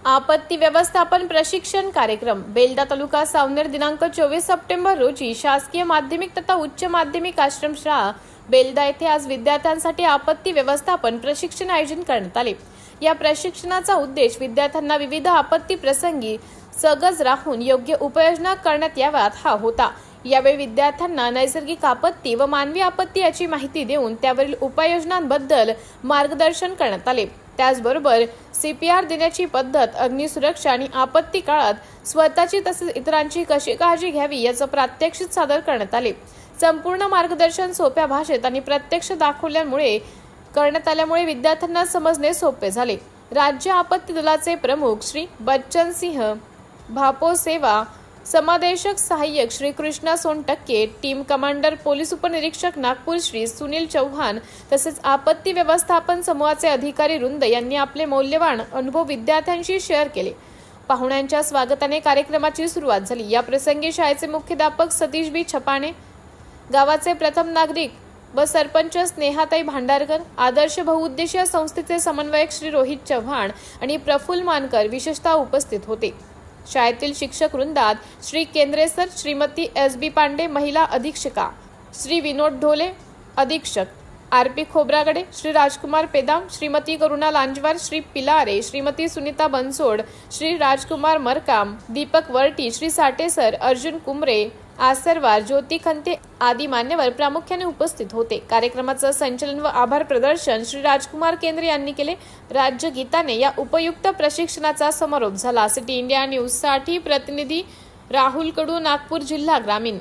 आपत्ती व्यवस्थापन प्रशिक्षण कार्यक्रम बेलदा तालुका सावनेर दिनांक 24 सप्टेंबर रोजी शासकीय माध्यमिक तथा उच्च माध्यमिक आश्रमशाळा बेलदा येथे आज विद्यार्थ्यांसाठी आपत्ती व्यवस्थापन प्रशिक्षण आयोजन करण्यात आले। या प्रशिक्षणाचा उद्देश विद्यार्थ्यांना विविध आपत्ती प्रसंगी सजग राहून योग्य उपाययोजना करण्यात याव्यात हा होता। यावेळी विद्यार्थ्यांना नैसर्गिक आपत्ती व मानवी आपत्ती याची माहिती देऊन त्यावरील उपाययोजनांबद्दल मार्गदर्शन करण्यात आले। त्याचबरोबर CPR देण्याची पद्धत, अग्निसुरक्षा आणि आपत्ती काळात स्वतःची तसेच इतरांची कशी काळजी घ्यावी याचं प्रात्यक्षिक सादर करण्यात आले। संपूर्ण मार्गदर्शन सोप्या भाषेत आणि प्रत्यक्ष दाखवल्यामुळे करण्यात आल्यामुळे विद्यार्थ्यांना समजणे सोपे झाले। राज्य आपत्ती दलाचे प्रमुख श्री बच्चन सिंह भापो सेवा समादेशक सहाय्यक Shri Krishna Sontakke, team commander police उपनिरीक्षक नागपूर श्री सुनील चौहान तसेच आपत्ती व्यवस्थापन समूहाचे अधिकारी वृंद यांनी आपले मौल्यवान अनुभव विद्यार्थ्यांशी शेअर केले। पाहुण्यांच्या स्वागताने कार्यक्रमाची सुरुवात झाली। या प्रसंगी शाळेचे मुख्याध्यापक सतीश बी छपाणे, गावाचे प्रथम नागरिक व सरपंच स्नेहाताई भांडारकर, आदर्श बहुउद्देशीय संस्थेचे समन्वयक श्री रोहित चव्हाण आणि प्रफुल्ल मानकर विशेषतः उपस्थित होते। शाळेतील शिक्षक वृंदात श्री केंद्रे सर, श्रीमती SB पांडे महिला अधीक्षिका, श्री विनोद ढोले अधीक्षक, RP खोब्रागडे, श्री राजकुमार पेदाम, श्रीमती करुणा लांजवार, श्री पिलारे, श्रीमती सुनीता बनसोड, श्री राजकुमार मरकाम, दीपक वर्टी, श्री साटे सर, अर्जुन कुमरे, आसरवार, ज्योती खंते आदी मान्यवर प्रामुख्याने उपस्थित होते। कार्यक्रमाचं संचालन व आभार प्रदर्शन श्री राजकुमार केंद्रे यांनी केले। राज्यगीताने या उपयुक्त प्रशिक्षणाचा समारोप झाला। सिटी इंडिया न्यूज साठी प्रतिनिधी राहुल कडू, नागपूर जिल्हा ग्रामीण।